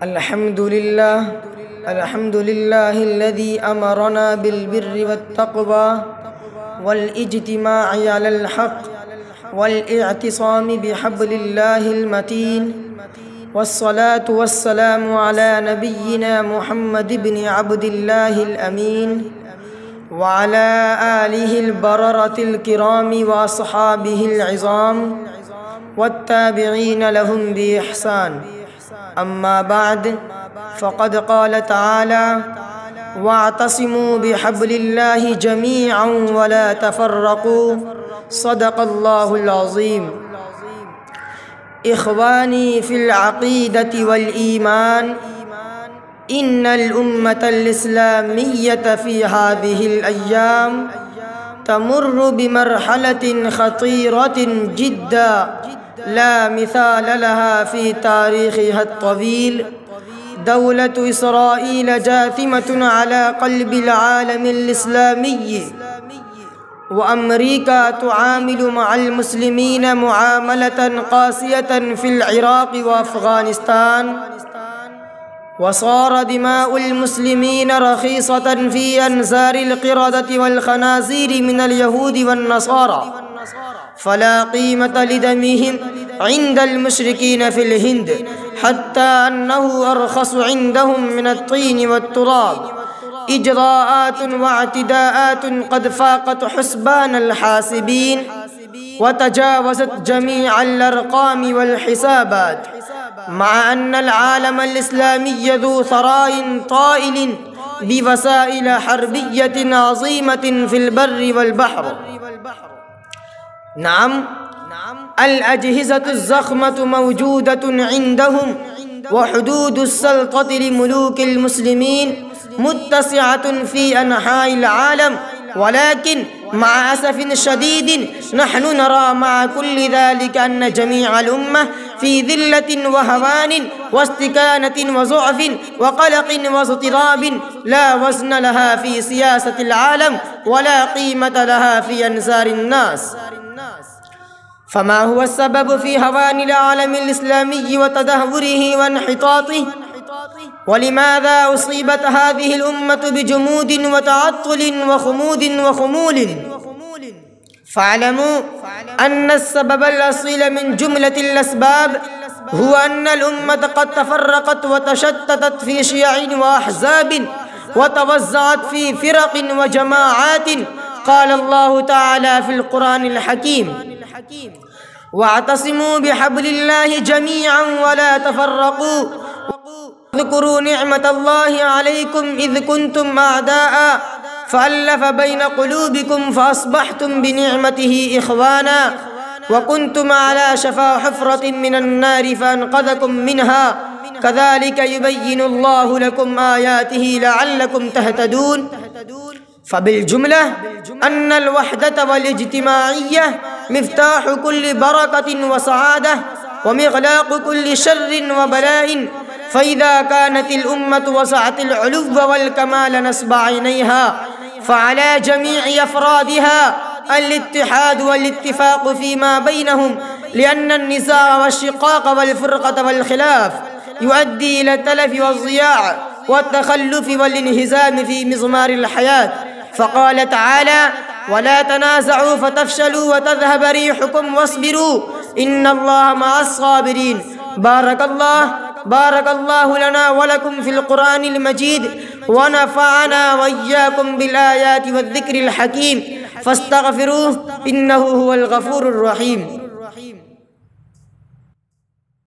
अल्हम्दुलिल्लाहिल्लज़ी अमरना बिल्बिर्रि वत्तक़वा वल्इज्तिमाइ अलल हक़्क़ वल्इअतिसामि बिहब्लिल्लाहिल मतीन वस्सलातु वस्सलामु अला नबिय्यिना मुहम्मद इब्न अब्दिल्लाहिल अमीन व अला आलिहिल बररतिल किरामी व अस्हाबिहिल इज़ाम वत्ताबिईन लहुम बिइहसान। अम्मा बाद फ़क़द क़ाल तआला वअतसिमू बिहब्लिल्लाहि जमीअन वला तफ़र्रक़ू सदक़ल्लाहुल अज़ीम। इख़वानी फ़िल अक़ीदति वल ईमान इन्नल उम्मतल इस्लामिय्यत फ़ी हाज़िहिल अय्याम तमुर्रु बिमरहलतिन ख़तीरतिन जिद्दा ला मिसाल लहा फ़ी तारीख़िहा अत-तवील। दौलतु इसराईल जासिमतुन अला क़ल्बिल आलमिल इस्लामी व अमरीका तुआमिलु मअल मुस्लिमीन मुआमलतन क़ासियतन फ़िल इराक़ व अफ़ग़ानिस्तान व सार दिमाउल मुस्लिमीन रख़ीसतन फ़ी अनज़ारिल क़िरदति वल ख़नाज़ीरि मिनल यहूदी वन नसारा फ़ला क़ीमत लिदमिहिम इंदल मुशरिकीन फ़िल हिंद हत्ता अन्नहु अरख़सु इंदहुम मिनत तीन वत्तुराब। इजराआतुन व अतिदाआतुन क़द फ़ाक़त हुस्बानल हासिबीन व तजावज़त जमीअल अरक़ाम वल हिसाबात मअ अन्नल आलमल इस्लामिय्य ज़ू सराइन ताइलिन बिवसाइल हर्बिय्यतिन अज़ीमतिन फ़िल बर्रि वल बहर। नाम अल अजहिज़तु ज़ख़मतु मौजूदतुन इंदहुम व हुदूदुस सल्तति लिमुलूकिल मुस्लिमीन मुत्तसिअतुन फ़ी अनहाइल आलम वलाकिन मअ असफ़िन शदीदिन नहनु नरा मअ कुल्लि ज़ालिका अन्न जमीअल उम्मह फ़ी ज़िल्लतिन व हवानिन व इस्तिकानतिन व ज़ुअफ़िन व क़लक़िन व इज़्तिराबिन ला वज़्न लहा फ़ी सियासतिल आलम वला क़ीमत लहा फ़ी अनज़ारिन नास। फ़मा हुवा सबब फ़ी हवानिल आलमिल इस्लामी व तदहवुरिही व इन्हितातिही व लिमाज़ा उसीबत हाज़िहिल उम्मतु बिजुमूदिन व तअत्तुलिन व ख़ुमूदिन व ख़ुमूलिन। फ़अलमू अन्नस सबबल असील मिन जुमलतिल अस्बाब हुवा अन्नल उम्मत क़द तफ़र्रक़त व तशत्ततत फ़ी शियअइन व अहज़ाबिन व तवज़्ज़अत फ़ी फ़िरक़िन व जमाआतिन। क़ाल अल्लाहु तआला फ़िल क़ुरानिल हकीम वअतसिमू बिहब्लिल्लाहि जमीअन वला तफ़र्रक़ू ज़कुरू निअमतल्लाहि अलैकुम इज़ कुंतुम अअदाअ फ़अल्लफ़ बैन क़ुलूबिकुम फ़अस्बहतुम बिनिअमतिही इख़वाना व कुंतुम अला शफ़ा हुफ़रतिन मिनन नारि फ़अन्क़ज़कुम मिन्हा कज़ालिक युबय्यिनुल्लाहु लकुम आयातिही लअल्लकुम तहतदून। फ़बिलजुमला अन्नल वहदत वल इज्तिमाइय्यह मिफ़्ताहु कुल्लि बरकतिन व सआदह व मिग़लाक़ु कुल्लि शर्रिन व बलाइन फ़इज़ा कानतिल उम्मतु वसअतिल उलुव्व वल कमाल नस्ब ऐनैहा फ़अला जमीअ अफ़रादिहा अल इत्तिहाद वल इत्तिफ़ाक़ फ़ीमा बैनहुम लिअन्न अन्निज़ाअ वश्शिक़ाक़ वल फ़ुरक़त वल ख़िलाफ़ युअद्दी इला तलफ़ वज़्ज़ियाअ वत्तख़ल्लुफ़ वल इन्हिज़ाम फ़ी मिज़मारिल हयात। फ़क़ाल तआला वला तनाज़अू फ़तफ़शलू व तज़हब रिहुकुम वस्बिरू इन्नल्लाह मअस साबिरीन। बारकल्लाहु लना व लकुम फ़िल क़ुरानिल मजीद व नफ़अना व इय्याकुम बिल आयाति वज़्ज़िक्रिल हकीम फ़ास्तग़फ़िरूहु इन्नहु हुवल गफ़ूरुर रहीम।